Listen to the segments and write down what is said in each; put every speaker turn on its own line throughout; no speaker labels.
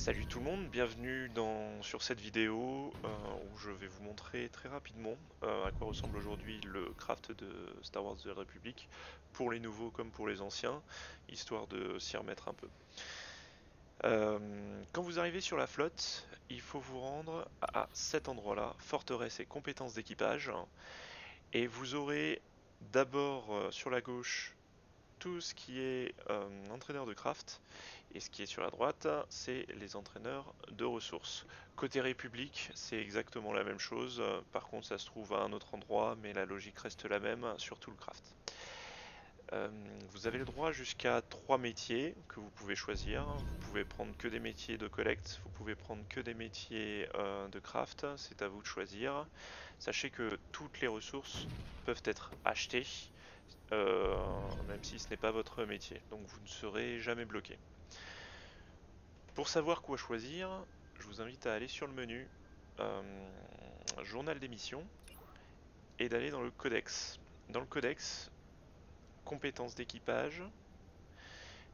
Salut tout le monde, bienvenue sur cette vidéo où je vais vous montrer très rapidement à quoi ressemble aujourd'hui le craft de Star Wars The Old Republic pour les nouveaux comme pour les anciens, histoire de s'y remettre un peu. Quand vous arrivez sur la flotte, il faut vous rendre à cet endroit-là, forteresse et compétences d'équipage, et vous aurez d'abord sur la gauche tout ce qui est entraîneur de craft, et ce qui est sur la droite, c'est les entraîneurs de ressources. Côté République, c'est exactement la même chose. Par contre, ça se trouve à un autre endroit, mais la logique reste la même sur tout le craft. Euh, Vous avez le droit jusqu'à 3 métiers que vous pouvez choisir. Vous pouvez prendre que des métiers de collecte, vous pouvez prendre que des métiers de craft, c'est à vous de choisir. Sachez que toutes les ressources peuvent être achetées, euh, même si ce n'est pas votre métier, donc vous ne serez jamais bloqué. Pour savoir quoi choisir, je vous invite à aller sur le menu euh, Journal des missions et d'aller dans le codex. Dans le codex, compétences d'équipage,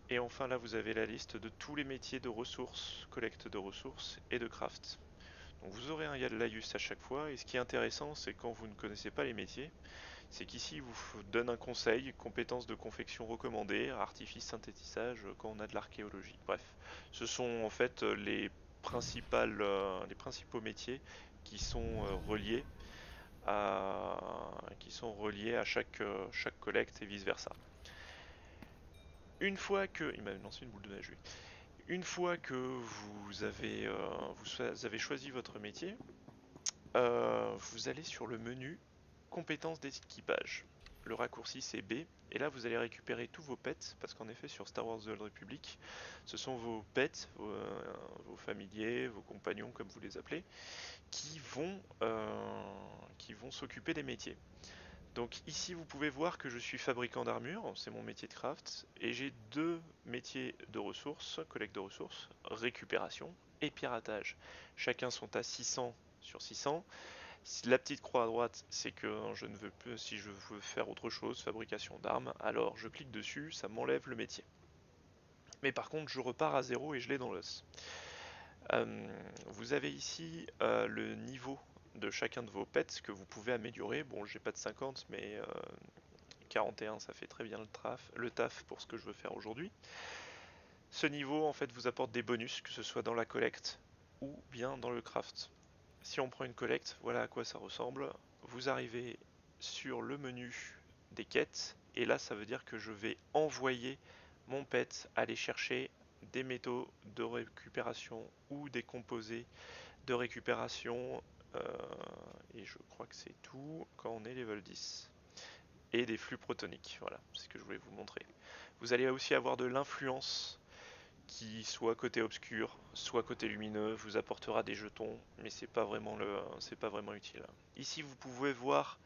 et enfin là vous avez la liste de tous les métiers de ressources, collecte de ressources et de craft. Donc vous aurez un laïus à chaque fois, et ce qui est intéressant, c'est quand vous ne connaissez pas les métiers, c'est qu'ici il vous donne un conseil, compétences de confection recommandées, artifice synthétisage quand on a de l'archéologie. Bref, ce sont en fait les principaux métiers qui sont reliés à chaque collecte et vice versa. Une fois que, il m'a lancé une boule de neige, lui. Une fois que vous avez choisi votre métier, vous allez sur le menu compétences d'équipage. Le raccourci c'est B, et là vous allez récupérer tous vos pets, parce qu'en effet sur Star Wars The Old Republic, ce sont vos pets, vos familiers, vos compagnons comme vous les appelez, qui vont s'occuper des métiers. Donc ici vous pouvez voir que je suis fabricant d'armure, c'est mon métier de craft, et j'ai deux métiers de ressources, collecte de ressources, récupération et piratage. Chacun sont à 600 sur 600. La petite croix à droite, c'est que je ne veux plus, si je veux faire autre chose, fabrication d'armes, alors je clique dessus, ça m'enlève le métier. Mais par contre, je repars à zéro et je l'ai dans l'os. Vous avez ici le niveau de chacun de vos pets que vous pouvez améliorer. Bon, j'ai pas de 50, mais 41, ça fait très bien le taf pour ce que je veux faire aujourd'hui. Ce niveau, en fait, vous apporte des bonus, que ce soit dans la collecte ou bien dans le craft. Si on prend une collecte, voilà à quoi ça ressemble. Vous arrivez sur le menu des quêtes, et là ça veut dire que je vais envoyer mon pet aller chercher des métaux de récupération ou des composés de récupération, euh, et je crois que c'est tout quand on est level 10. Et des flux protoniques, voilà, c'est ce que je voulais vous montrer. Vous allez aussi avoir de l'influence qui, soit côté obscur, soit côté lumineux, vous apportera des jetons, mais c'est pas vraiment utile. Ici, vous pouvez voir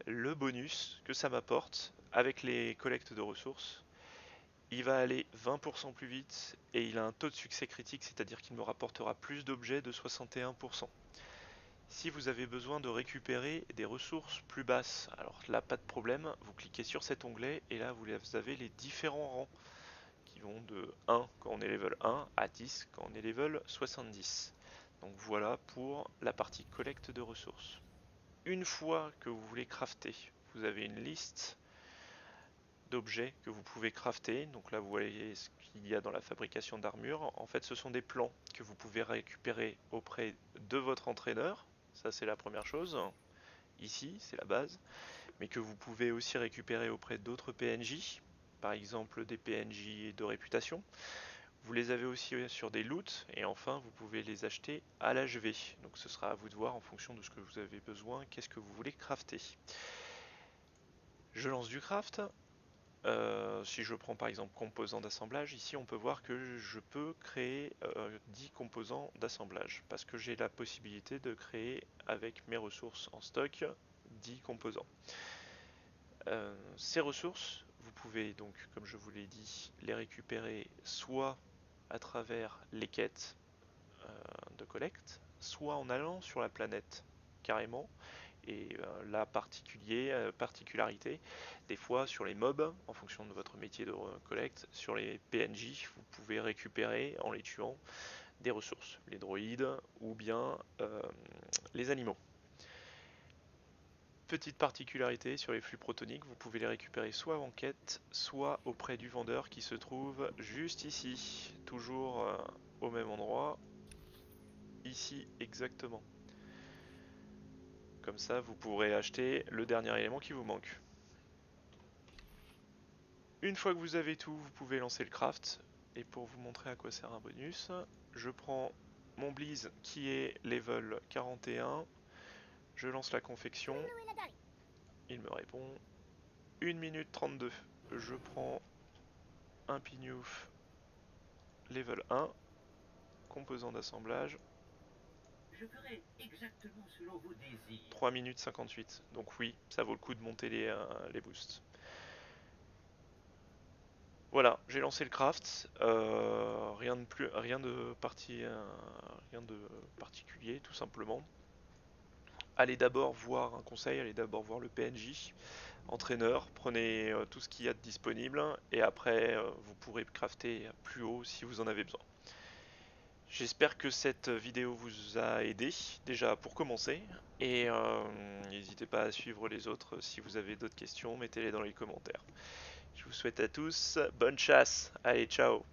le bonus que ça m'apporte avec les collectes de ressources. Il va aller 20% plus vite et il a un taux de succès critique, c'est-à-dire qu'il me rapportera plus d'objets de 61%. Si vous avez besoin de récupérer des ressources plus basses, alors là pas de problème, vous cliquez sur cet onglet et là vous avez les différents rangs qui vont de 1 quand on est level 1 à 10 quand on est level 70. Donc voilà pour la partie collecte de ressources. Une fois que vous voulez crafter, vous avez une liste d'objets que vous pouvez crafter. Donc là vous voyez ce qu'il y a dans la fabrication d'armure. En fait ce sont des plans que vous pouvez récupérer auprès de votre entraîneur. Ça c'est la première chose. Ici c'est la base. Mais que vous pouvez aussi récupérer auprès d'autres PNJ. Par exemple des PNJ de réputation. Vous les avez aussi sur des loots, et enfin vous pouvez les acheter à l'HV. Donc ce sera à vous de voir en fonction de ce que vous avez besoin, qu'est-ce que vous voulez crafter. Je lance du craft. Si je prends par exemple composants d'assemblage, ici on peut voir que je peux créer 10 composants d'assemblage, parce que j'ai la possibilité de créer avec mes ressources en stock 10 composants. Ces ressources, vous pouvez donc, comme je vous l'ai dit, les récupérer soit à travers les quêtes de collecte, soit en allant sur la planète carrément. Et la particularité, des fois sur les mobs, en fonction de votre métier de collecte, sur les PNJ, vous pouvez récupérer en les tuant des ressources, les droïdes ou bien les animaux. Petite particularité sur les flux protoniques, vous pouvez les récupérer soit en quête, soit auprès du vendeur qui se trouve juste ici, toujours au même endroit, ici exactement. Comme ça, vous pourrez acheter le dernier élément qui vous manque. Une fois que vous avez tout, vous pouvez lancer le craft. Et pour vous montrer à quoi sert un bonus, je prends mon Blaze qui est level 41. Je lance la confection. Il me répond 1 minute 32. Je prends un pignouf level 1. Composant d'assemblage.
Je ferai exactement selon vos désirs.
3 minutes 58. Donc oui, ça vaut le coup de monter les boosts. Voilà, j'ai lancé le craft. Rien de particulier, tout simplement. Allez d'abord voir un conseil, allez d'abord voir le PNJ, entraîneur, prenez tout ce qu'il y a de disponible et après vous pourrez crafter plus haut si vous en avez besoin. J'espère que cette vidéo vous a aidé, déjà pour commencer, et n'hésitez pas à suivre les autres. Si vous avez d'autres questions, mettez-les dans les commentaires. Je vous souhaite à tous bonne chasse, allez ciao.